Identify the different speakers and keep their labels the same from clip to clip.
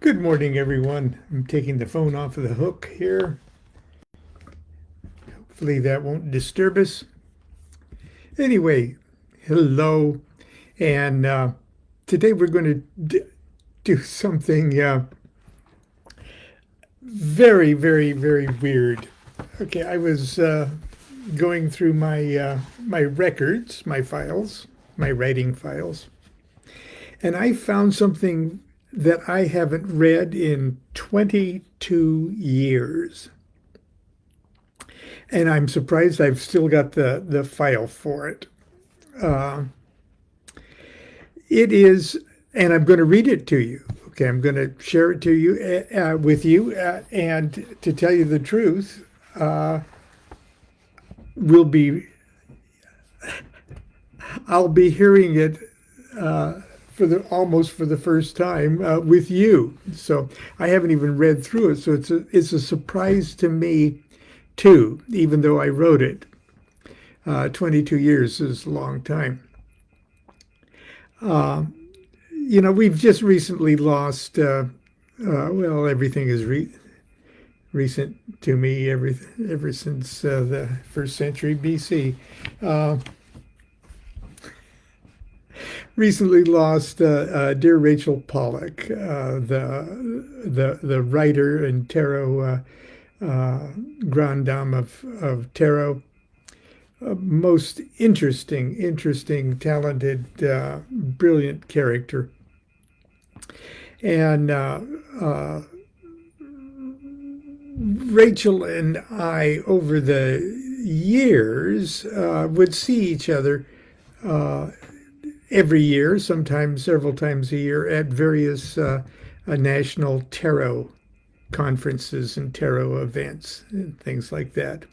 Speaker 1: Good morning, everyone. I'm taking the phone off of the hook here. Hopefully that won't disturb us. Anyway, hello. And today we're going to do something very, very, very weird. Okay, I was going through my records, my files, my writing files, and I found something that I haven't read in 22 years. And I'm surprised I've still got the file for it. Uh, it is, and I'm going to read it to you. Okay, I'm going to share it to you with you, and to tell you the truth, we'll be I'll be hearing it almost for the first time with you. So I haven't even read through it. So it's a surprise to me too, even though I wrote it. 22 years is a long time. We've just recently lost, well, everything is recent to me ever since the first century BC. Recently lost dear Rachel Pollack, the writer and tarot grande dame of tarot. Most interesting, talented, brilliant character. And Rachel and I, over the years, would see each other every year, sometimes several times a year, at various national tarot conferences and tarot events and things like that.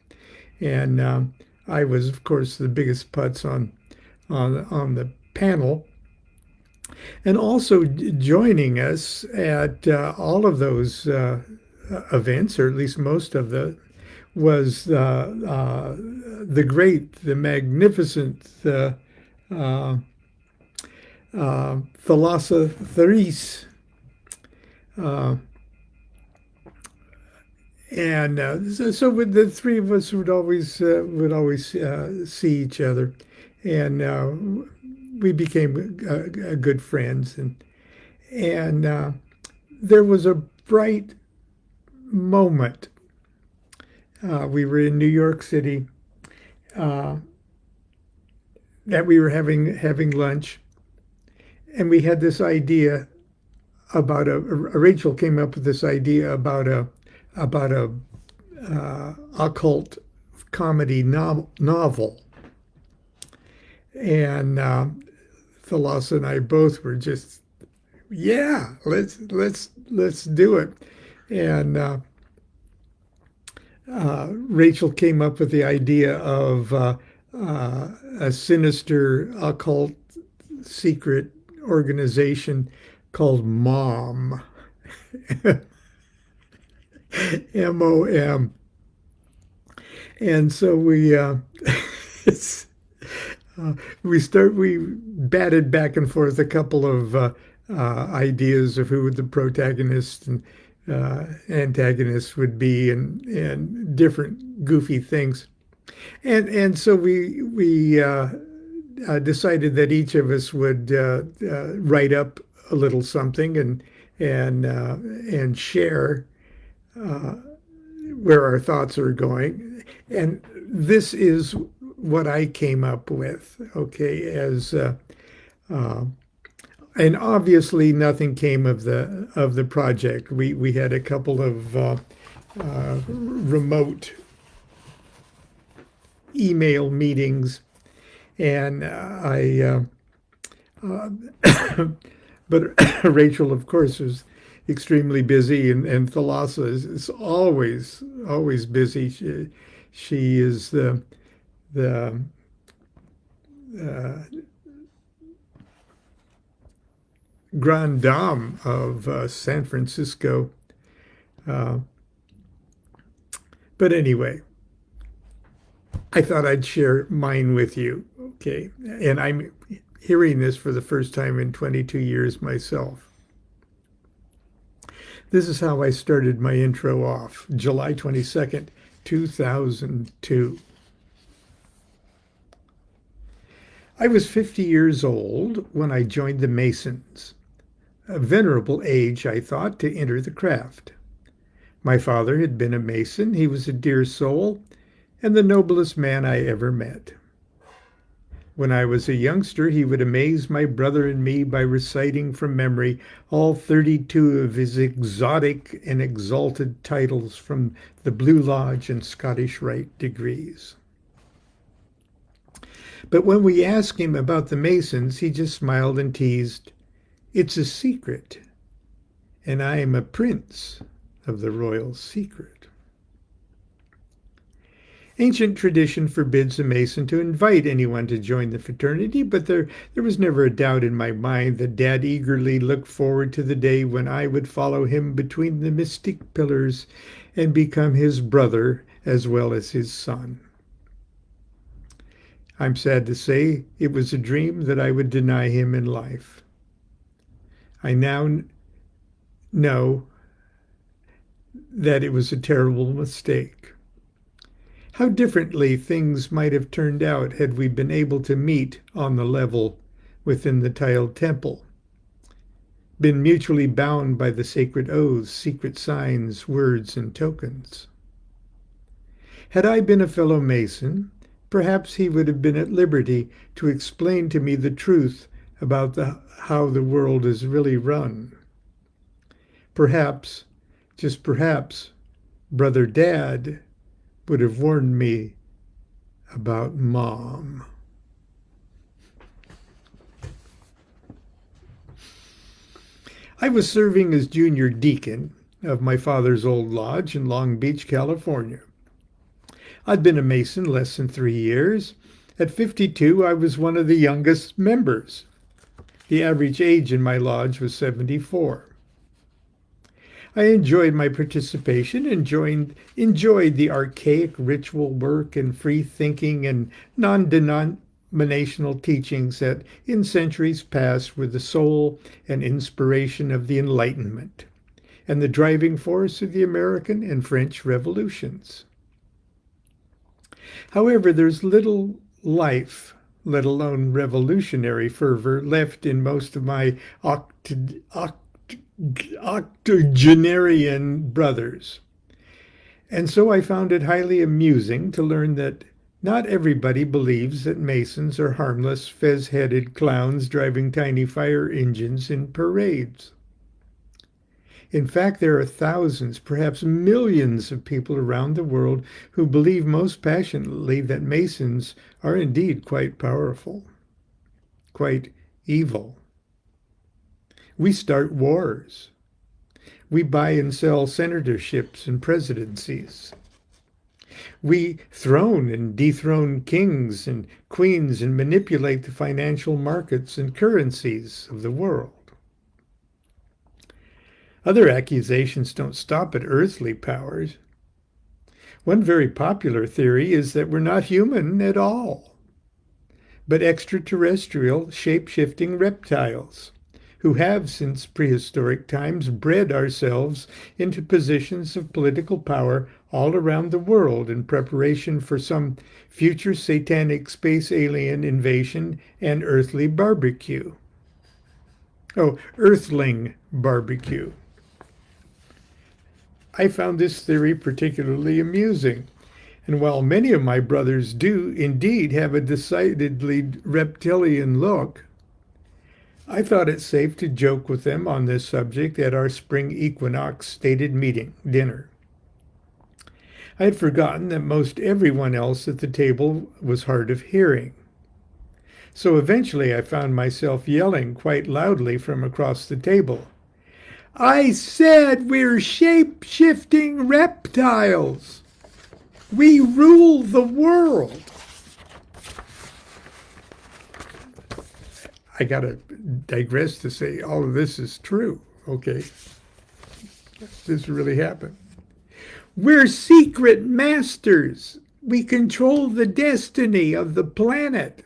Speaker 1: And I was, of course, the biggest putz on the panel, and also joining us at all of those events, or at least most of was the great, the magnificent Thalassa Therese. So the three of us would always see each other, and we became good friends. And there was a bright moment. We were in New York City. That we were having lunch, and we had this idea about Rachel came up with this idea about a occult comedy novel, and Thalassa and I both were just, yeah, let's do it. And Rachel came up with the idea of a sinister occult secret organization called MOM. MOM. And so we we batted back and forth a couple of ideas of who the protagonist and antagonist would be, and different goofy things. And so we decided that each of us would write up a little something and share where our thoughts are going. And this is what I came up with. Okay, and obviously nothing came of the project. We had a couple of remote email meetings, and but Rachel, of course, was extremely busy, and Thalassa is always busy. She is the grande dame of San Francisco. But anyway, I thought I'd share mine with you. Okay, and I'm hearing this for the first time in 22 years myself. This is how I started my intro off, July 22nd, 2002. I was 50 years old when I joined the Masons, a venerable age, I thought, to enter the craft. My father had been a Mason. He was a dear soul and the noblest man I ever met. When I was a youngster, he would amaze my brother and me by reciting from memory all 32 of his exotic and exalted titles from the Blue Lodge and Scottish Rite degrees. But when we asked him about the Masons, he just smiled and teased, "It's a secret, and I am a prince of the royal secret." Ancient tradition forbids a Mason to invite anyone to join the fraternity, but there was never a doubt in my mind that Dad eagerly looked forward to the day when I would follow him between the mystic pillars and become his brother as well as his son. I'm sad to say it was a dream that I would deny him in life. I now know that it was a terrible mistake. How differently things might have turned out had we been able to meet on the level within the tiled temple, been mutually bound by the sacred oaths, secret signs, words, and tokens. Had I been a fellow Mason, perhaps he would have been at liberty to explain to me the truth about how the world is really run. Perhaps, just perhaps, Brother Dad would have warned me about Mom. I was serving as junior deacon of my father's old lodge in Long Beach, California. I'd been a Mason less than 3 years. At 52, I was one of the youngest members. The average age in my lodge was 74. I enjoyed my participation, enjoyed the archaic ritual work and free thinking and non-denominational teachings that in centuries past were the soul and inspiration of the Enlightenment and the driving force of the American and French revolutions. However, there's little life, let alone revolutionary fervor, left in most of my octogenarian brothers. And so I found it highly amusing to learn that not everybody believes that Masons are harmless, fez-headed clowns driving tiny fire engines in parades. In fact, there are thousands, perhaps millions of people around the world who believe most passionately that Masons are indeed quite powerful, quite evil. We start wars. We buy and sell senatorships and presidencies. We throne and dethrone kings and queens and manipulate the financial markets and currencies of the world. Other accusations don't stop at earthly powers. One very popular theory is that we're not human at all, but extraterrestrial shape-shifting reptiles who have, since prehistoric times, bred ourselves into positions of political power all around the world in preparation for some future satanic space alien invasion and earthly barbecue. Oh, earthling barbecue. I found this theory particularly amusing, and while many of my brothers do indeed have a decidedly reptilian look, I thought it safe to joke with them on this subject at our spring equinox stated dinner. I had forgotten that most everyone else at the table was hard of hearing. So eventually I found myself yelling quite loudly from across the table, "I said we're shape-shifting reptiles. We rule the world." I gotta digress to say all of this is true, okay? This really happened. "We're secret masters. We control the destiny of the planet.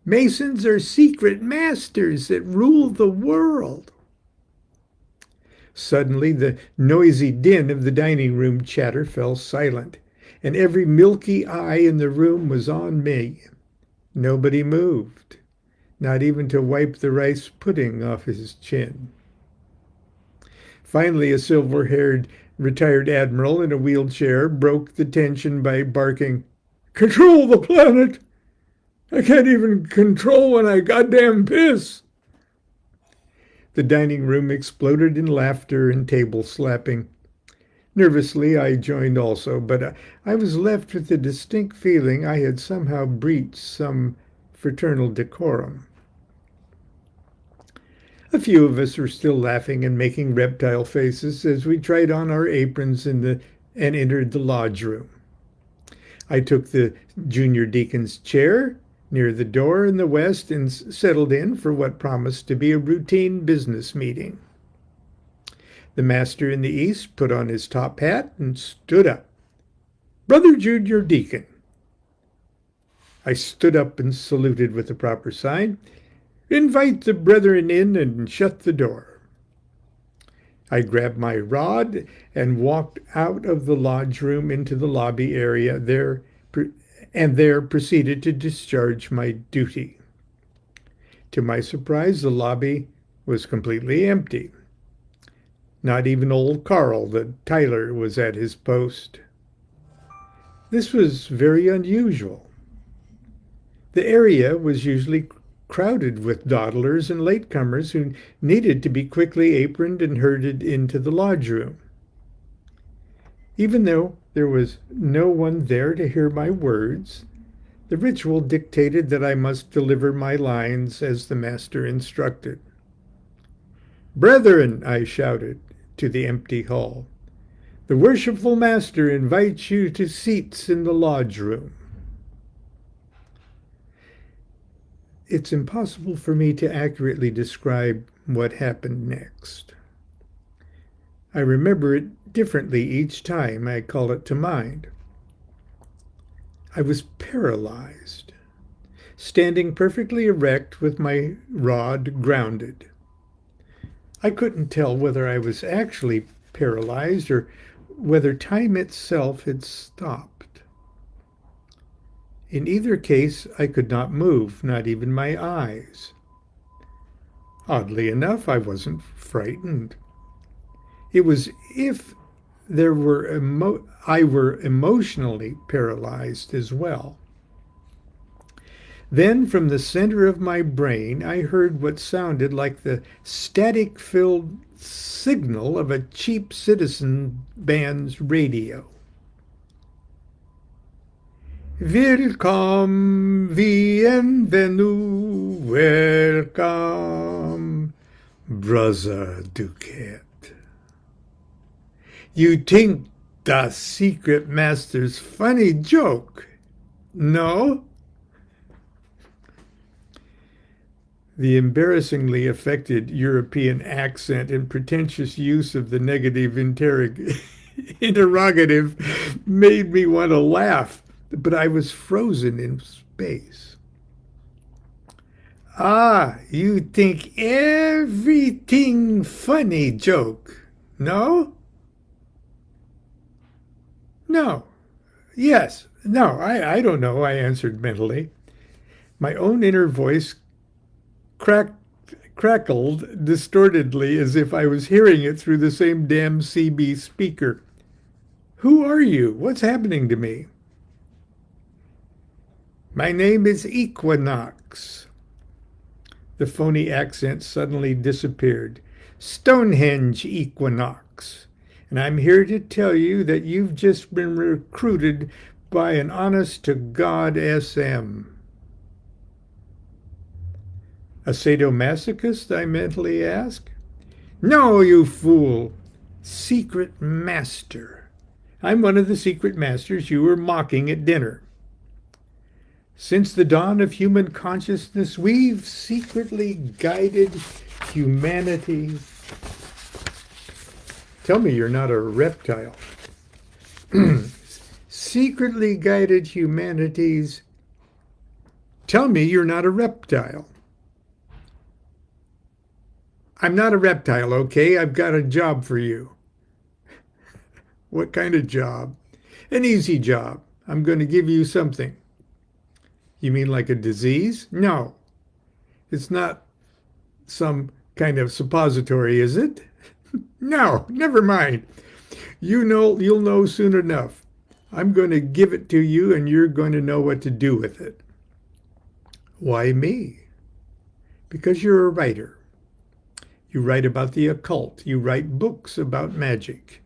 Speaker 1: Masons are secret masters that rule the world." Suddenly, the noisy din of the dining room chatter fell silent, and every milky eye in the room was on me. Nobody moved, not even to wipe the rice pudding off his chin. Finally, a silver-haired retired admiral in a wheelchair broke the tension by barking, "Control the planet! I can't even control when I goddamn piss!" The dining room exploded in laughter and table slapping. Nervously, I joined also, but I was left with the distinct feeling I had somehow breached some fraternal decorum. A few of us were still laughing and making reptile faces as we tried on our aprons and entered the lodge room. I took the junior deacon's chair near the door in the west and settled in for what promised to be a routine business meeting. The master in the east put on his top hat and stood up. "Brother Junior Deacon." I stood up and saluted with the proper sign. "Invite the brethren in and shut the door." I grabbed my rod and walked out of the lodge room into the lobby area there proceeded to discharge my duty. To my surprise, the lobby was completely empty. Not even old Carl, the Tyler, was at his post. This was very unusual. The area was usually crowded with dawdlers and latecomers who needed to be quickly aproned and herded into the lodge room. Even though there was no one there to hear my words, the ritual dictated that I must deliver my lines as the master instructed. "Brethren," I shouted to the empty hall, "the worshipful master invites you to seats in the lodge room." It's impossible for me to accurately describe what happened next. I remember it differently each time I call it to mind. I was paralyzed, standing perfectly erect with my rod grounded. I couldn't tell whether I was actually paralyzed or whether time itself had stopped. In either case, I could not move, not even my eyes. Oddly enough, I wasn't frightened. It was if I were emotionally paralyzed as well. Then, from the center of my brain, I heard what sounded like the static-filled signal of a cheap citizen band's radio. "Welcome, bienvenue, welcome, Brother DuQuette. You think the secret master's funny joke, no?" The embarrassingly affected European accent and pretentious use of the negative interrogative made me want to laugh, but I was frozen in space. "Ah, you think everything funny joke, no?" "No. Yes. No, I don't know," I answered mentally. My own inner voice crackled distortedly as if I was hearing it through the same damn CB speaker. "Who are you? What's happening to me?" "My name is Equinox." The phony accent suddenly disappeared. "Stonehenge Equinox. And I'm here to tell you that you've just been recruited by an honest-to-God SM. "A sadomasochist?" I mentally asked. "No, you fool. Secret master. I'm one of the secret masters you were mocking at dinner. Since the dawn of human consciousness, we've secretly guided humanity." Tell me you're not a reptile. "Secretly guided humanity's..." Tell me you're not a reptile. I'm not a reptile, okay? I've got a job for you. What kind of job? An easy job. I'm going to give you something. You mean like a disease? No, it's not some kind of suppository, is it? No, never mind. You'll know soon enough. I'm going to give it to you and you're going to know what to do with it. Why me? Because you're a writer. You write about the occult. You write books about magic.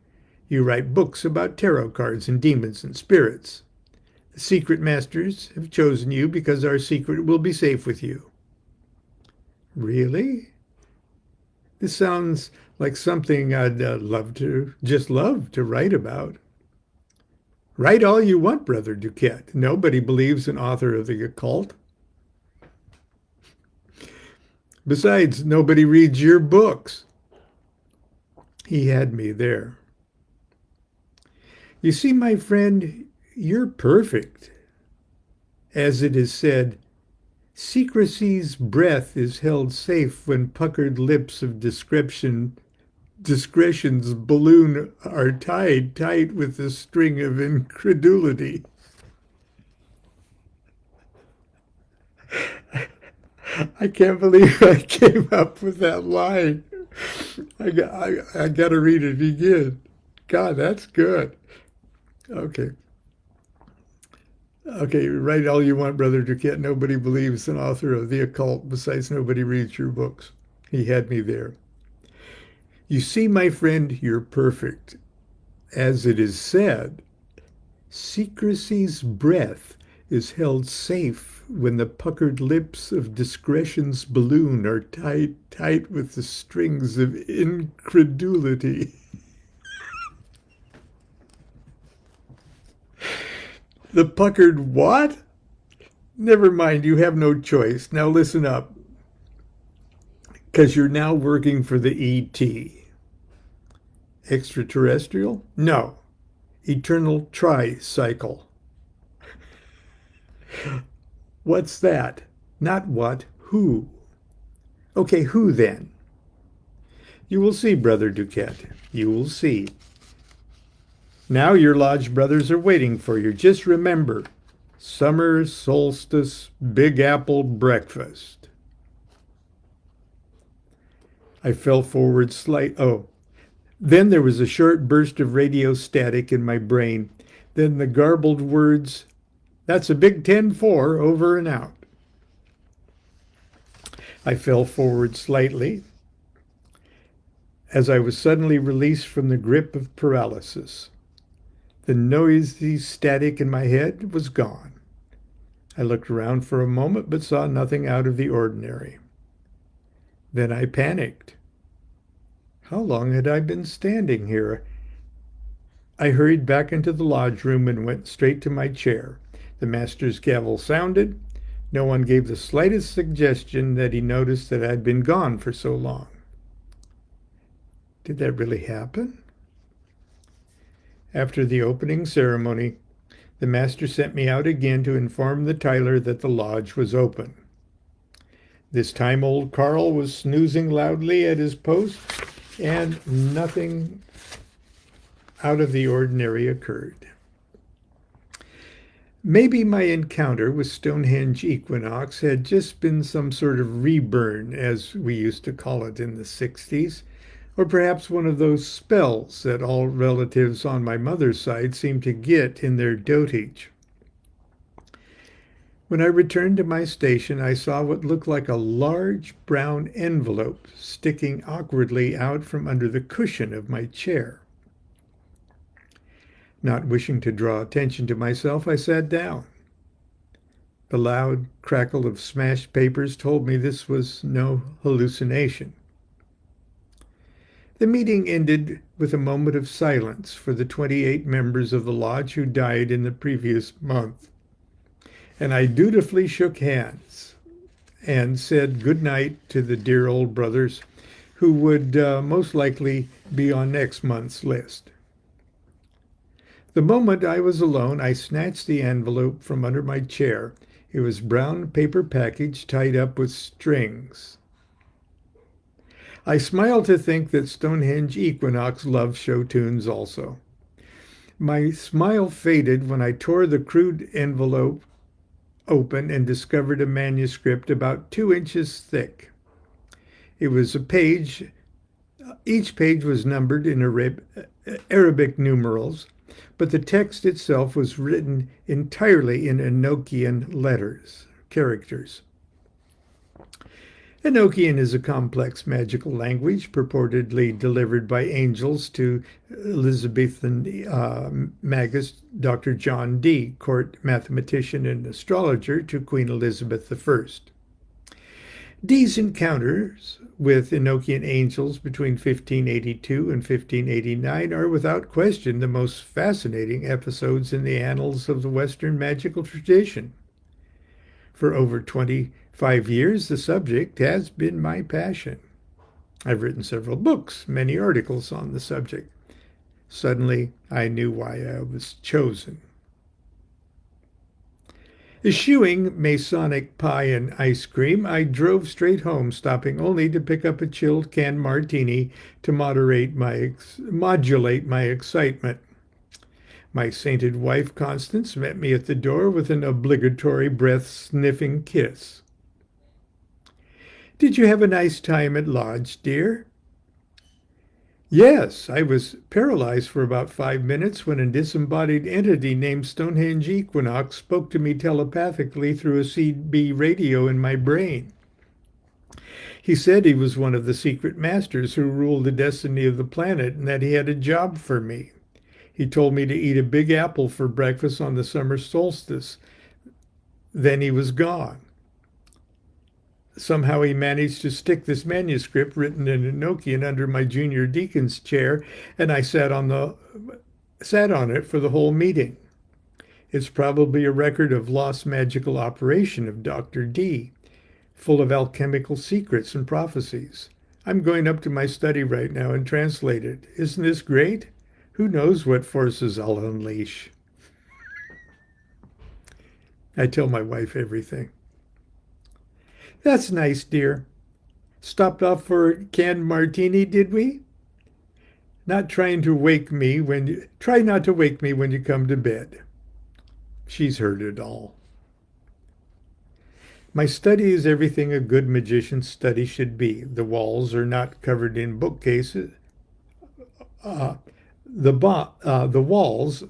Speaker 1: You write books about tarot cards and demons and spirits. The secret masters have chosen you because our secret will be safe with you. Really? This sounds like something I'd love to write about. Write all you want, Brother DuQuette. Nobody believes an author of the occult. Besides, nobody reads your books. He had me there. You see, my friend, you're perfect. As it is said, secrecy's breath is held safe when puckered lips of discretion's balloon are tied tight with a string of incredulity. I can't believe I came up with that line. I got to read it again. God, that's good. Okay. Okay, write all you want, Brother DuQuette. Nobody believes an author of the occult. Besides, nobody reads your books. He had me there. You see, my friend, you're perfect. As it is said, secrecy's breath is held safe when the puckered lips of discretion's balloon are tied tight with the strings of incredulity. The puckered what? Never mind, you have no choice. Now listen up, because you're now working for the ET. Extraterrestrial? No. Eternal tricycle. What's that? Not what, who. Okay, who then? You will see, Brother DuQuette. You will see. Now your lodge brothers are waiting for you. Just remember, summer solstice, Big Apple breakfast. I fell forward Then there was a short burst of radio static in my brain. Then the garbled words, "That's a big 10-4, over and out." I fell forward slightly as I was suddenly released from the grip of paralysis. The noisy static in my head was gone. I looked around for a moment but saw nothing out of the ordinary. Then I panicked. How long had I been standing here? I hurried back into the lodge room and went straight to my chair. The master's gavel sounded. No one gave the slightest suggestion that he noticed that I'd been gone for so long. Did that really happen? After the opening ceremony, the master sent me out again to inform the Tyler that the lodge was open. This time old Carl was snoozing loudly at his post, and nothing out of the ordinary occurred. Maybe my encounter with Stonehenge Equinox had just been some sort of reburn, as we used to call it in the 60s, or perhaps one of those spells that all relatives on my mother's side seem to get in their dotage. When I returned to my station, I saw what looked like a large brown envelope sticking awkwardly out from under the cushion of my chair. Not wishing to draw attention to myself, I sat down. The loud crackle of smashed papers told me this was no hallucination. The meeting ended with a moment of silence for the 28 members of the lodge who died in the previous month, and I dutifully shook hands and said good night to the dear old brothers who would most likely be on next month's list. The moment I was alone, I snatched the envelope from under my chair. It was brown paper package tied up with strings. I smile to think that Stonehenge Equinox loves show tunes also. My smile faded when I tore the crude envelope open and discovered a manuscript about 2 inches thick. It was a page, each page was numbered in Arabic numerals, but the text itself was written entirely in Enochian characters. Enochian is a complex magical language purportedly delivered by angels to Elizabethan magus Dr. John Dee, court mathematician and astrologer to Queen Elizabeth I. Dee's encounters with Enochian angels between 1582 and 1589 are without question the most fascinating episodes in the annals of the Western magical tradition. For over 25 years, the subject has been my passion. I've written several books, many articles on the subject. Suddenly, I knew why I was chosen. Eschewing Masonic pie and ice cream, I drove straight home, stopping only to pick up a chilled canned martini to modulate my excitement. My sainted wife, Constance, met me at the door with an obligatory breath-sniffing kiss. Did you have a nice time at Lodge, dear? Yes, I was paralyzed for about 5 minutes when a disembodied entity named Stonehenge Equinox spoke to me telepathically through a CB radio in my brain. He said he was one of the secret masters who ruled the destiny of the planet and that he had a job for me. He told me to eat a big apple for breakfast on the summer solstice. Then he was gone. Somehow he managed to stick this manuscript written in Enochian under my junior deacon's chair, and I sat on it for the whole meeting. It's probably a record of lost magical operation of Dr. D, full of alchemical secrets and prophecies. I'm going up to my study right now and translate it. Isn't this great? Who knows what forces I'll unleash? I tell my wife everything. That's nice, dear. Stopped off for a canned martini, did we? Try not to wake me when you come to bed. She's heard it all. My study is everything a good magician's study should be. The walls are not covered in bookcases. The walls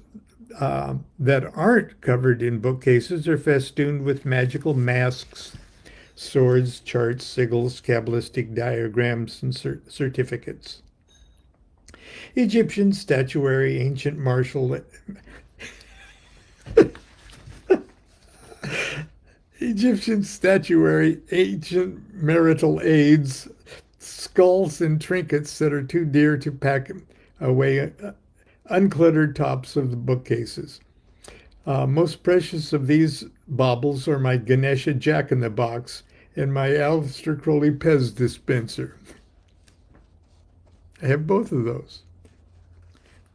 Speaker 1: that aren't covered in bookcases are festooned with magical masks, swords, charts, sigils, Kabbalistic diagrams, and certificates. Egyptian statuary, ancient marital aids, skulls, and trinkets that are too dear to pack away uncluttered tops of the bookcases. Most precious of these baubles are my Ganesha Jack-in-the-Box and my Aleister Crowley Pez dispenser. I have both of those.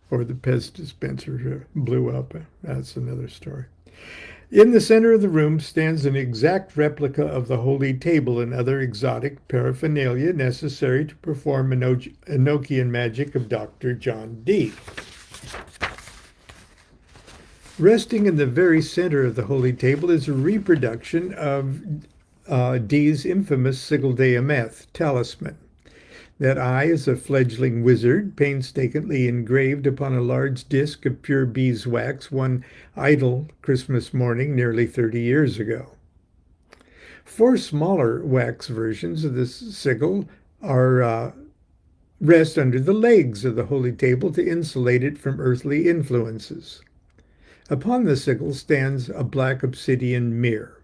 Speaker 1: Or the Pez dispenser blew up. That's another story. In the center of the room stands an exact replica of the holy table and other exotic paraphernalia necessary to perform Enochian magic of Dr. John Dee. Resting in the very center of the holy table is a reproduction of Dee's infamous Sigil de Ameth talisman that I, as a fledgling wizard, painstakingly engraved upon a large disc of pure beeswax one idle Christmas morning nearly 30 years ago. 4 smaller wax versions of this sigil rest under the legs of the holy table to insulate it from earthly influences. Upon the sigil stands a black obsidian mirror,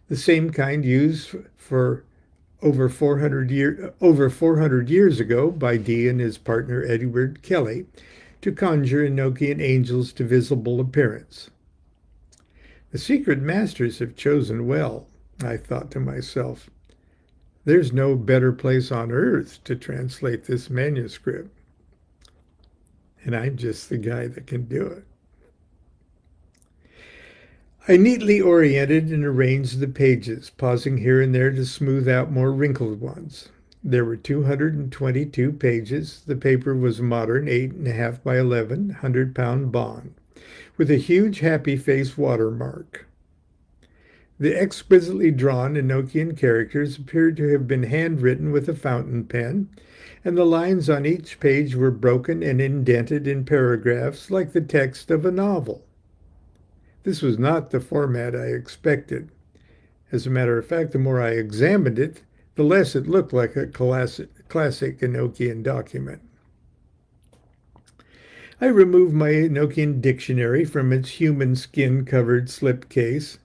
Speaker 1: the same kind used for over 400 years ago by Dee and his partner Edward Kelly to conjure Enochian angels to visible appearance. The secret masters have chosen well, I thought to myself. There's no better place on earth to translate this manuscript. And I'm just the guy that can do it. I neatly oriented and arranged the pages, pausing here and there to smooth out more wrinkled ones. There were 222 pages. The paper was modern, 8.5 by 11, 100-pound bond, with a huge happy face watermark. The exquisitely drawn Enochian characters appeared to have been handwritten with a fountain pen, and the lines on each page were broken and indented in paragraphs like the text of a novel. This was not the format I expected. As a matter of fact, the more I examined it, the less it looked like a classic Enochian document. I removed my Enochian dictionary from its human skin-covered slipcase,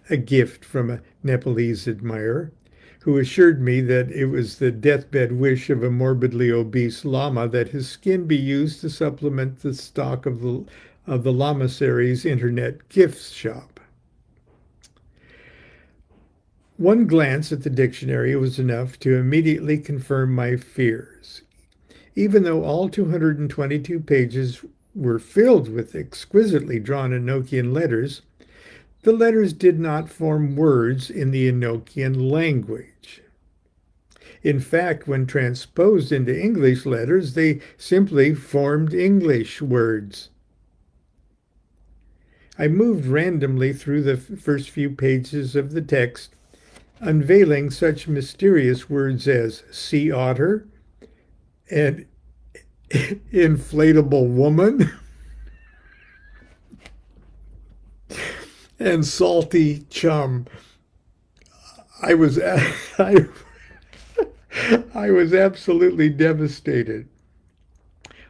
Speaker 1: a gift from a Nepalese admirer, who assured me that it was the deathbed wish of a morbidly obese lama that his skin be used to supplement the stock of the Lamasery's internet gift shop. One glance at the dictionary was enough to immediately confirm my fears. Even though all 222 pages were filled with exquisitely drawn Enochian letters, the letters did not form words in the Enochian language. In fact, when transposed into English letters, they simply formed English words. I moved randomly through the first few pages of the text, unveiling such mysterious words as sea otter and inflatable woman and salty chum. I was I was absolutely devastated.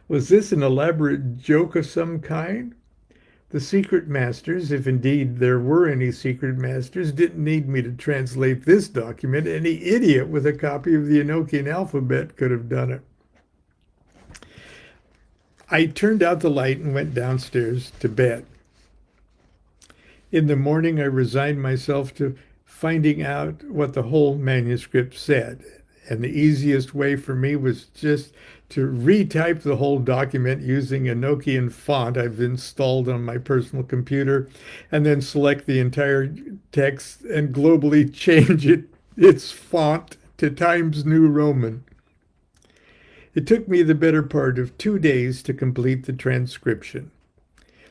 Speaker 1: Was this an elaborate joke of some kind? The secret masters, if indeed there were any secret masters, didn't need me to translate this document. Any idiot with a copy of the Enochian alphabet could have done it. I turned out the light and went downstairs to bed. In the morning, I resigned myself to finding out what the whole manuscript said. And the easiest way for me was just to retype the whole document using Enochian font I've installed on my personal computer, and then select the entire text and globally change its font to Times New Roman. It took me the better part of 2 days to complete the transcription.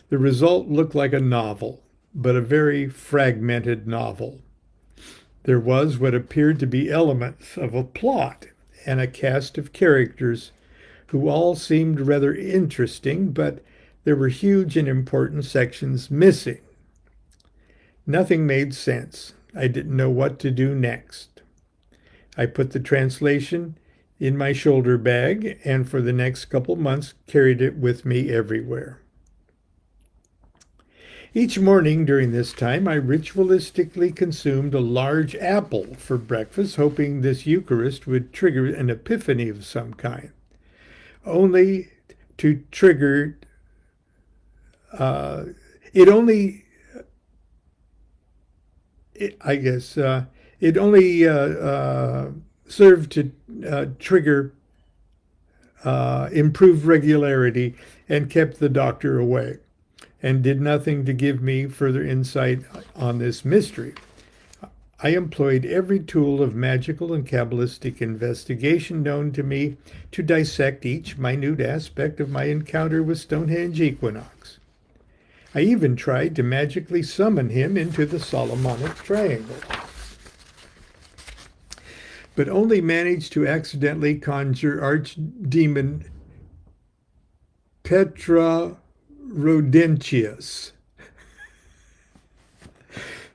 Speaker 1: The result looked like a novel, but a very fragmented novel. There was what appeared to be elements of a plot and a cast of characters who all seemed rather interesting, but there were huge and important sections missing. Nothing made sense. I didn't know what to do next. I put the translation in my shoulder bag and for the next couple months carried it with me everywhere. Each morning during this time, I ritualistically consumed a large apple for breakfast, hoping this Eucharist would trigger an epiphany of some kind. Only to trigger, it only served to trigger improved regularity and kept the doctor away, and did nothing to give me further insight on this mystery. I employed every tool of magical and Kabbalistic investigation known to me to dissect each minute aspect of my encounter with Stonehenge Equinox. I even tried to magically summon him into the Solomonic Triangle, but only managed to accidentally conjure Archdemon Petra Rodentius,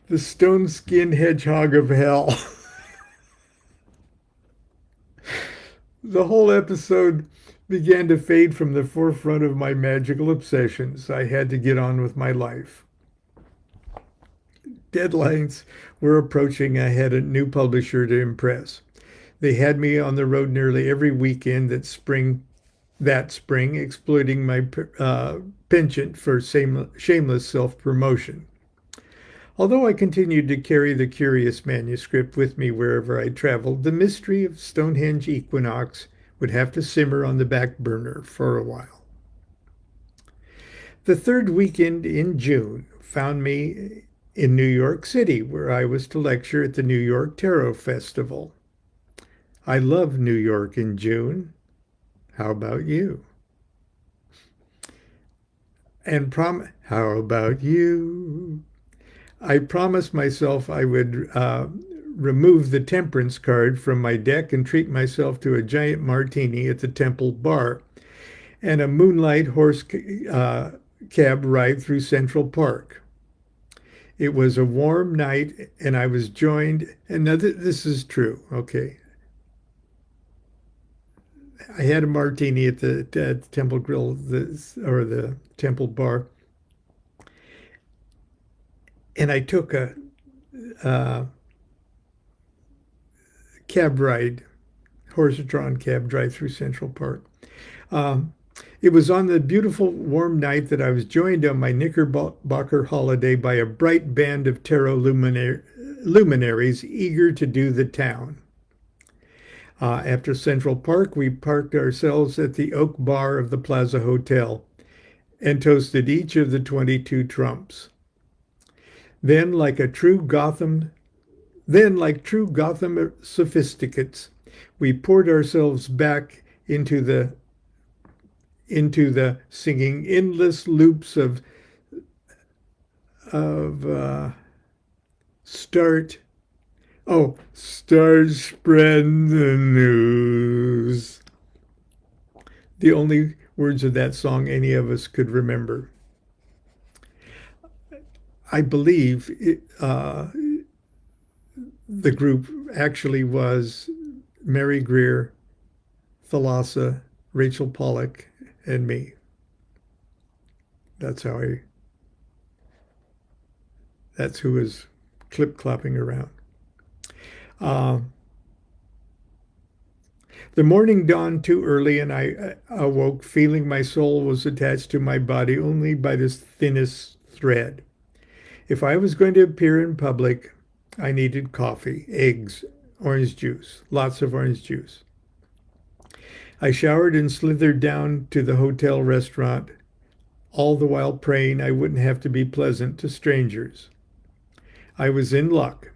Speaker 1: the stone-skinned hedgehog of hell. The whole episode began to fade from the forefront of my magical obsessions. I had to get on with my life. Deadlines were approaching. I had a new publisher to impress. They had me on the road nearly every weekend that spring, exploiting my penchant for shameless self-promotion. Although I continued to carry the curious manuscript with me wherever I traveled, the mystery of Stonehenge Equinox would have to simmer on the back burner for a while. The third weekend in June found me in New York City, where I was to lecture at the New York Tarot Festival. I love New York in June. How about you? And how about you? I promised myself I would remove the temperance card from my deck and treat myself to a giant martini at the Temple Bar and a moonlight horse cab ride through Central Park. It was a warm night, and I was joined, and now this is true, okay. I had a martini at the Temple Grill, or the Temple Bar, and I took a cab ride, horse-drawn cab drive through Central Park. Um, it was on the beautiful warm night that I was joined on my Knickerbocker holiday by a bright band of tarot luminaries eager to do the town. After Central Park, we parked ourselves at the Oak Bar of the Plaza Hotel and toasted each of the 22 trumps. Then, like true Gotham sophisticates, we poured ourselves back into the singing endless loops of start spread the news. The only words of that song any of us could remember. I believe the group actually was Mary Greer, Thalassa, Rachel Pollack, and me. That's who was clip-clopping around. The morning dawned too early, and I awoke feeling my soul was attached to my body only by this thinnest thread. If I was going to appear in public, I needed coffee, eggs, orange juice, lots of orange juice. I showered and slithered down to the hotel restaurant, all the while praying I wouldn't have to be pleasant to strangers. I was in luck.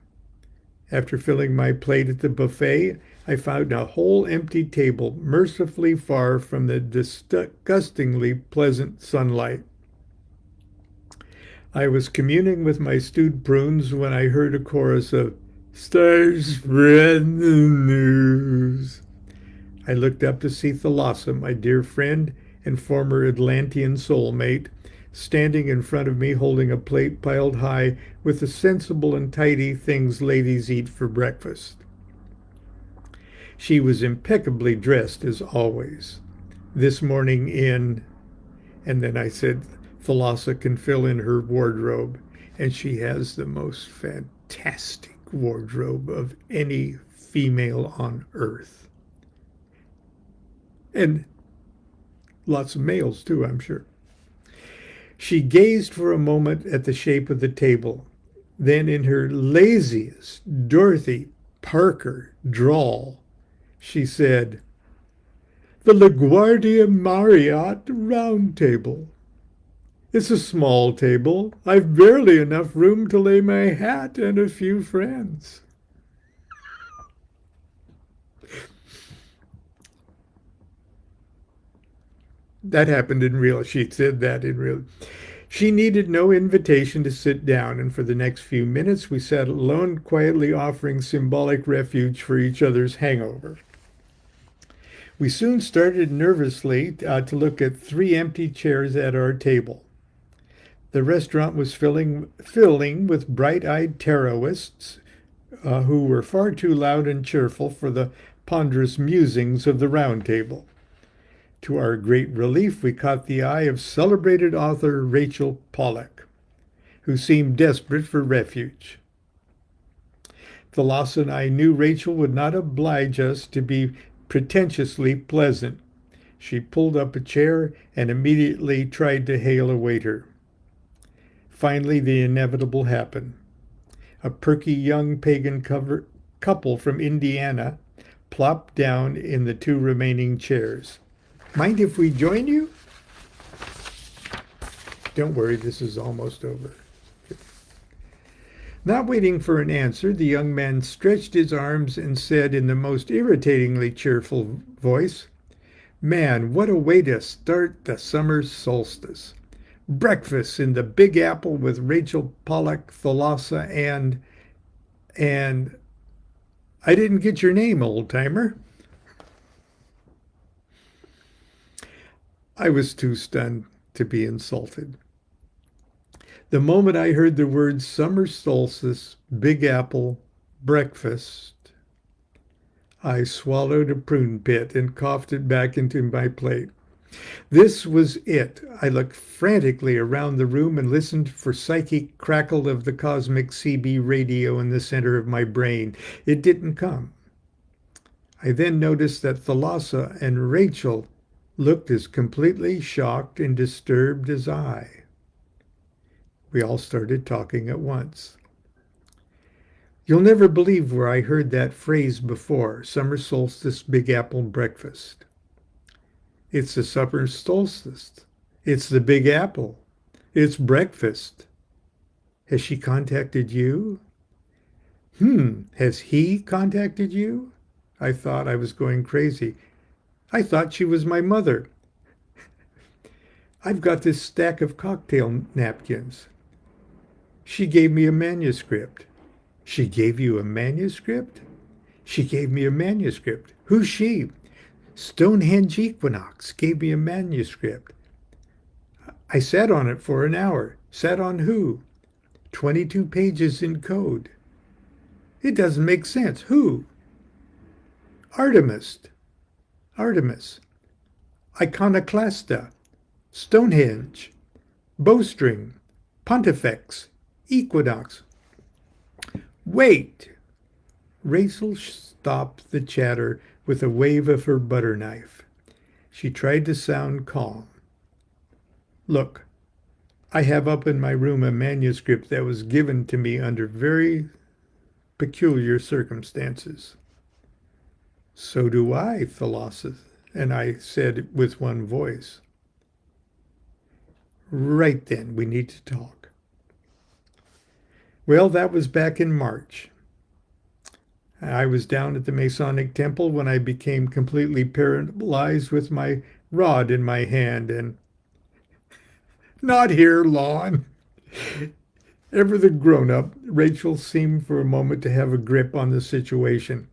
Speaker 1: After filling my plate at the buffet, I found a whole empty table mercifully far from the disgustingly pleasant sunlight. I was communing with my stewed prunes when I heard a chorus of "Stars spread the news." I looked up to see Thalassa, my dear friend and former Atlantean soulmate, standing in front of me holding a plate piled high with the sensible and tidy things ladies eat for breakfast. She was impeccably dressed as always. This morning and then I said, Thalassa can fill in her wardrobe, and she has the most fantastic wardrobe of any female on earth. And lots of males too, I'm sure. She gazed for a moment at the shape of the table. Then in her laziest Dorothy Parker drawl, she said, "The LaGuardia Marriott Round Table. It's a small table. I've barely enough room to lay my hat and a few friends." That happened in real. She said that in real. She needed no invitation to sit down, and for the next few minutes we sat alone, quietly offering symbolic refuge for each other's hangover. We soon started nervously to look at 3 empty chairs at our table. The restaurant was filling with bright-eyed tarotists who were far too loud and cheerful for the ponderous musings of the round table. To our great relief, we caught the eye of celebrated author Rachel Pollack, who seemed desperate for refuge. Thalassa and I knew Rachel would not oblige us to be pretentiously pleasant. She pulled up a chair and immediately tried to hail a waiter. Finally, the inevitable happened. A perky young pagan couple from Indiana plopped down in the 2 remaining chairs. "Mind if we join you?" "Don't worry, this is almost over." Not waiting for an answer, the young man stretched his arms and said in the most irritatingly cheerful voice, "Man, what a way to start the summer solstice. Breakfast in the Big Apple with Rachel Pollack, Thalassa, and I didn't get your name, old timer." I was too stunned to be insulted. The moment I heard the words summer solstice, Big Apple, breakfast, I swallowed a prune pit and coughed it back into my plate. This was it. I looked frantically around the room and listened for psychic crackle of the cosmic CB radio in the center of my brain. It didn't come. I then noticed that Thalassa and Rachel looked as completely shocked and disturbed as I. We all started talking at once. You'll never believe where I heard that phrase before, summer solstice, Big Apple breakfast. It's the summer solstice. It's the Big Apple. It's breakfast. Has she contacted you? Has he contacted you? I thought I was going crazy. I thought she was my mother. I've got this stack of cocktail napkins. She gave me a manuscript. She gave you a manuscript? She gave me a manuscript. Who's she? Stonehenge Equinox gave me a manuscript. I sat on it for an hour. Sat on who? 22 pages in code. It doesn't make sense. Who? Artemis. Artemis. Iconoclasta. Stonehenge. Bowstring. Pontifex. Equinox. Wait! Rachel stopped the chatter with a wave of her butter knife. She tried to sound calm. Look, I have up in my room a manuscript that was given to me under very peculiar circumstances. So do I, Thalassa, and I said with one voice. Right then, we need to talk. Well, that was back in March. I was down at the Masonic Temple when I became completely paralyzed with my rod in my hand and not here, Lon. Ever the grown-up, Rachel seemed for a moment to have a grip on the situation.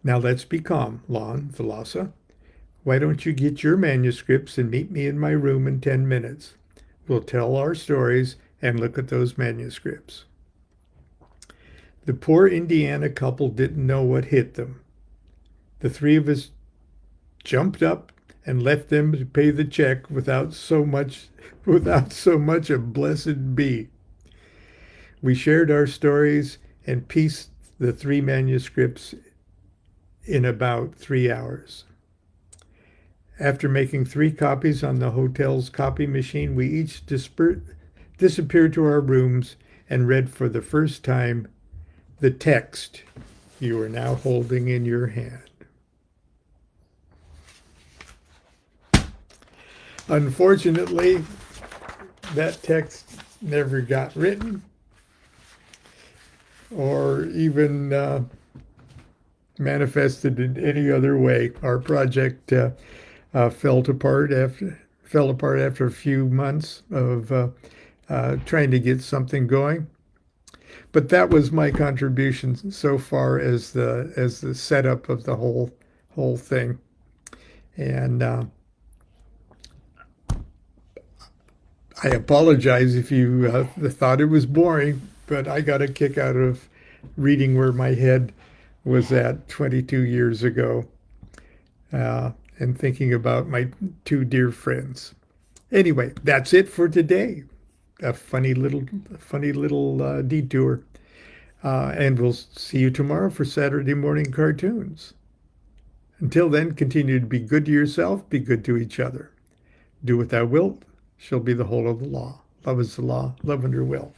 Speaker 1: Now let's be calm, Lon, Thalassa. Why don't you get your manuscripts and meet me in my room in 10 minutes? We'll tell our stories and look at those manuscripts. The poor Indiana couple didn't know what hit them. The three of us jumped up and left them to pay the check without so much a blessed be. We shared our stories and pieced the 3 manuscripts in about 3 hours. After making 3 copies on the hotel's copy machine, we each disappeared to our rooms and read for the first time the text you are now holding in your hand. Unfortunately, that text never got written or even manifested in any other way. Our project fell apart after a few months of trying to get something going. But that was my contribution so far as the setup of the whole thing. And I apologize if you thought it was boring, but I got a kick out of reading where my head was at 22 years ago and thinking about my 2 dear friends. Anyway, that's it for today. A funny little detour. And we'll see you tomorrow for Saturday morning cartoons. Until then, continue to be good to yourself, be good to each other. Do what thou wilt, shall be the whole of the law. Love is the law, love under will.